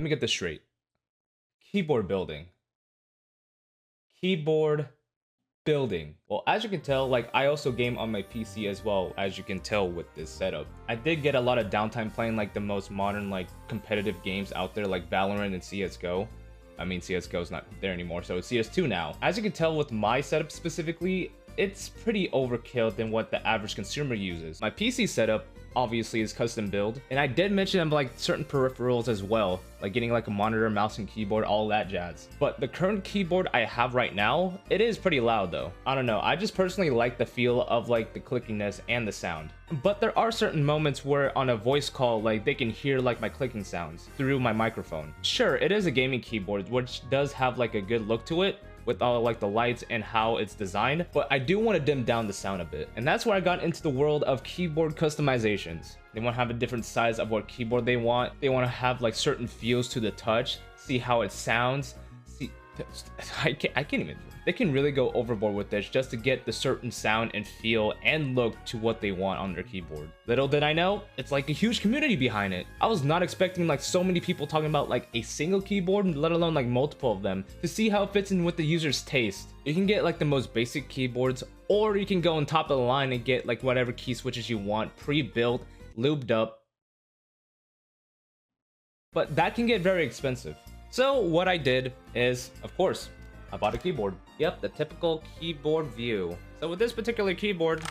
Let me get this straight. Keyboard building. Keyboard building. Well, as you can tell, like, I also game on my PC as well, as you can tell with this setup. I did get a lot of downtime playing like the most modern like competitive games out there, like Valorant and CSGO. I mean, CSGO is not there anymore, so it's CS2 now. As you can tell with my setup specifically, it's pretty overkill than what the average consumer uses. My PC setup obviously is custom build, and I did mention like certain peripherals as well, like getting like a monitor, mouse, and keyboard, all that jazz. But the current keyboard I have right now, it is pretty loud though. I don't know, I just personally like the feel of like the clickiness and the sound. But there are certain moments where on a voice call, like they can hear like my clicking sounds through my microphone. Sure, it is a gaming keyboard, which does have like a good look to it, with all like the lights and how it's designed, but I do want to dim down the sound a bit. And that's where I got into the world of keyboard customizations. They want to have a different size of what keyboard they want. They want to have like certain feels to the touch, see how it sounds. See, I can't even. They can really go overboard with this just to get the certain sound and feel and look to what they want on their keyboard. Little did I know, it's like a huge community behind it. I was not expecting like so many people talking about like a single keyboard, let alone like multiple of them, to see how it fits in with the user's taste. You can get like the most basic keyboards, or you can go on top of the line and get like whatever key switches you want, pre-built, lubed up. But that can get very expensive. So what I did is, of course, I bought a keyboard. Yep, the typical keyboard view. So with this particular keyboard,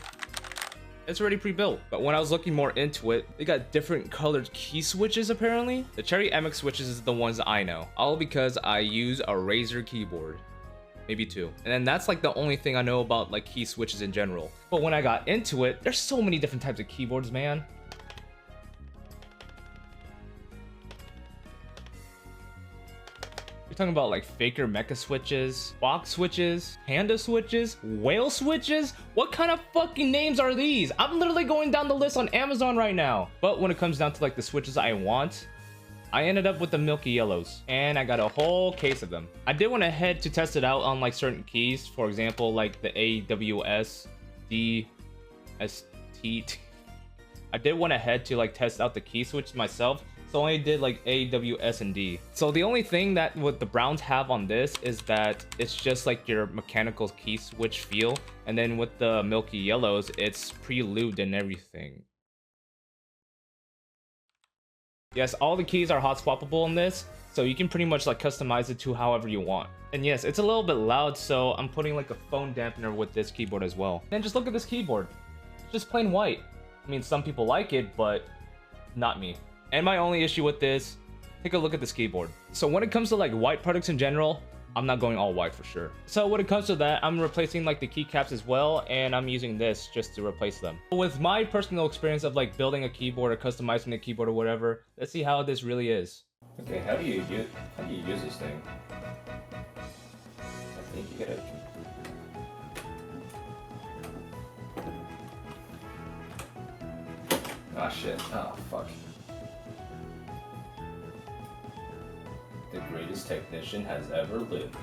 it's already pre-built. But when I was looking more into it, they got different colored key switches apparently. The Cherry MX switches is the ones I know, all because I use a Razer keyboard. Maybe two. And then that's like the only thing I know about like key switches in general. But when I got into it, there's so many different types of keyboards, man. Talking about like faker mecha switches, box switches, panda switches, whale switches. What kind of fucking names are these? I'm literally going down the list on Amazon right now. But when it comes down to like the switches I want, I ended up with the milky yellows, and I got a whole case of them. I did went ahead to test it out on like certain keys, for example like the AWS DST. I did went ahead to like test out the key switch myself. So I only did like A, W, S, and D. So the only thing that what the browns have on this is that it's just like your mechanical key switch feel. And then with the milky yellows, it's pre-lubed and everything. Yes, all the keys are hot swappable in this. So you can pretty much like customize it to however you want. And yes, it's a little bit loud, so I'm putting like a phone dampener with this keyboard as well. And just look at this keyboard. It's just plain white. I mean, some people like it, but not me. And my only issue with this, take a look at this keyboard. So when it comes to like white products in general, I'm not going all white for sure. So when it comes to that, I'm replacing like the keycaps as well, and I'm using this just to replace them. With my personal experience of like building a keyboard or customizing a keyboard or whatever, let's see how this really is. Okay, how do you use this thing? I think you gotta. Ah shit! Oh fuck. The greatest technician has ever lived.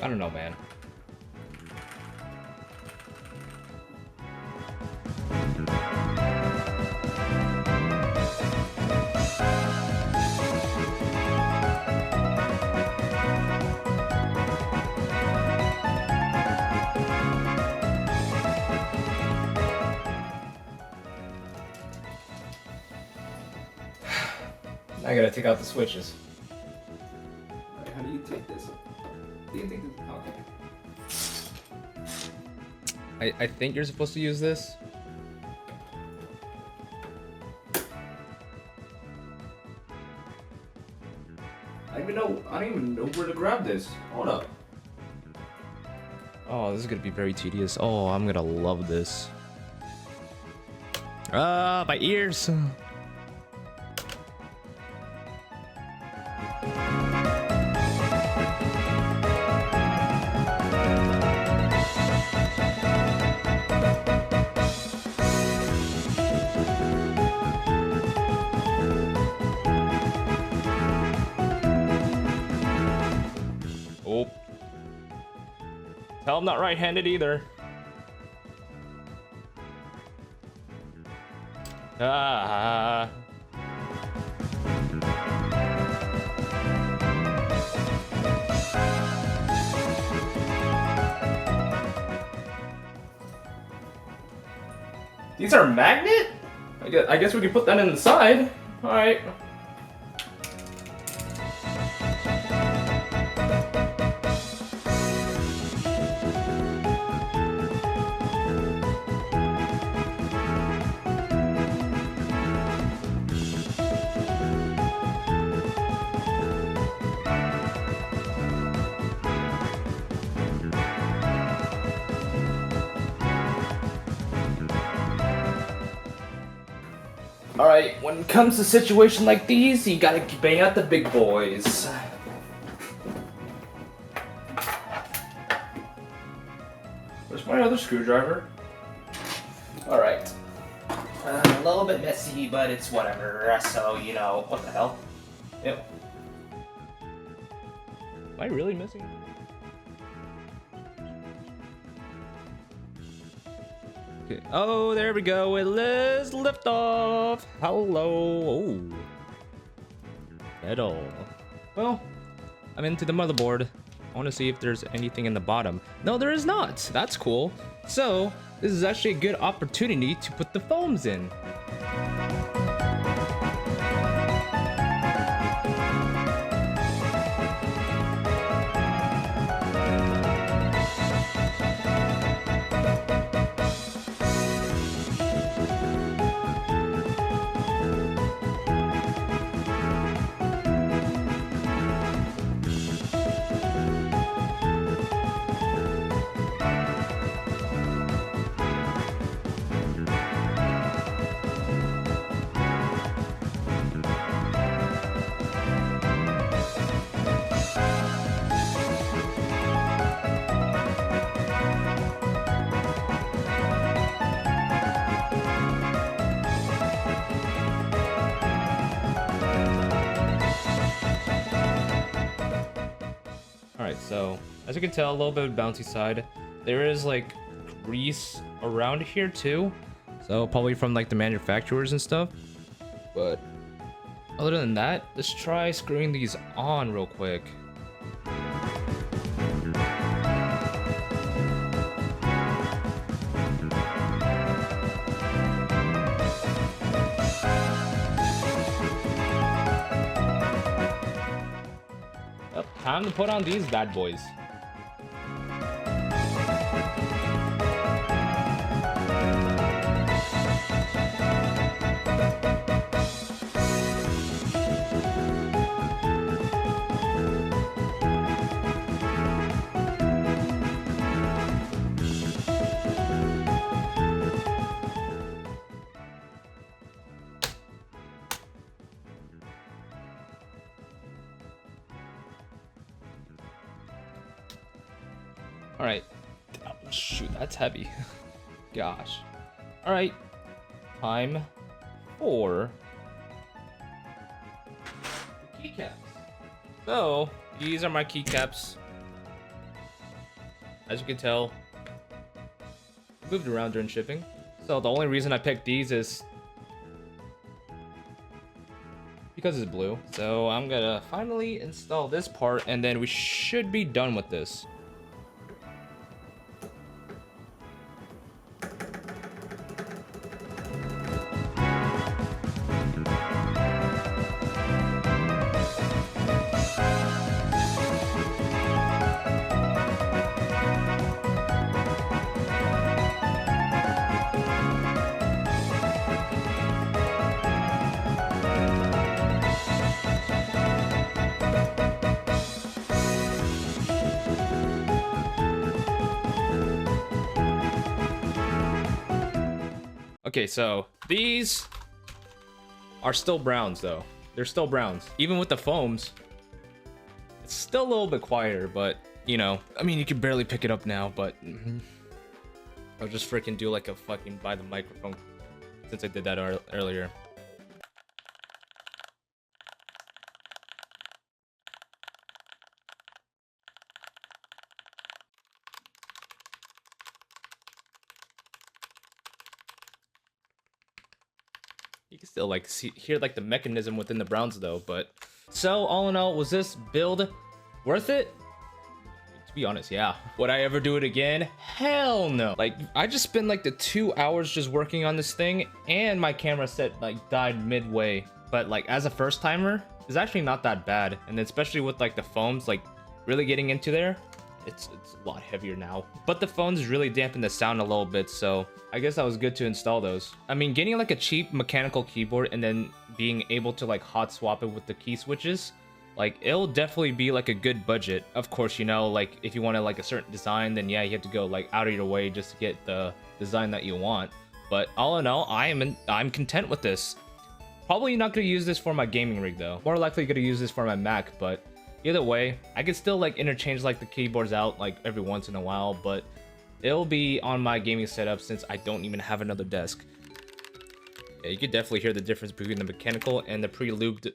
I don't know, man. I gotta take out the switches. Alright, how do you take this? Do you think this? Okay. I think you're supposed to use this. I don't even know where to grab this. Hold up. Oh, this is gonna be very tedious. Oh, I'm gonna love this. My ears. Oh. Tell I'm not right-handed either. Ah. These are magnet? I guess we can put that in the side. All right. Alright, when it comes to a situation like these, you gotta bang out the big boys. Where's my other screwdriver? Alright. A little bit messy, but it's whatever, so, you know, what the hell? Ew. Am I really missing? Okay. Oh, there we go. Let's lift off. Hello. Oh. Metal. Well, I'm into the motherboard. I want to see if there's anything in the bottom. No, there is not. That's cool. So, this is actually a good opportunity to put the foams in. Alright, so as you can tell, a little bit of bouncy side. There is like grease around here too, so probably from like the manufacturers and stuff. But other than that, let's try screwing these on real quick. Yep, time to put on these bad boys. All right. Oh, shoot, that's heavy. Gosh. All right. Time for the keycaps. So, these are my keycaps. As you can tell, moved around during shipping. So the only reason I picked these is because it's blue. So I'm gonna finally install this part and then we should be done with this. Okay, so these are still browns though. They're still browns. Even with the foams, it's still a little bit quieter, but you know, I mean, you can barely pick it up now, but I'll just freaking do like a fucking by the microphone since I did that earlier. You can still like hear like the mechanism within the browns though, but so all in all, was this build worth it? To be honest, yeah. Would I ever do it again? Hell no. Like, I just spent like the 2 hours just working on this thing, and my camera set like died midway. But like as a first timer, it's actually not that bad, and especially with like the foams like really getting into there, it's a lot heavier now. But the phones really dampen the sound a little bit, so I guess that was good to install those. I mean, getting like a cheap mechanical keyboard and then being able to like hot swap it with the key switches, like it'll definitely be like a good budget. Of course, you know, like if you want to like a certain design, then yeah, you have to go like out of your way just to get the design that you want. But all in all, I'm content with this. Probably not gonna use this for my gaming rig though. More likely gonna use this for my Mac, but either way, I could still like interchange like the keyboards out like every once in a while, but it'll be on my gaming setup since I don't even have another desk. Yeah, you could definitely hear the difference between the mechanical and the pre-lubed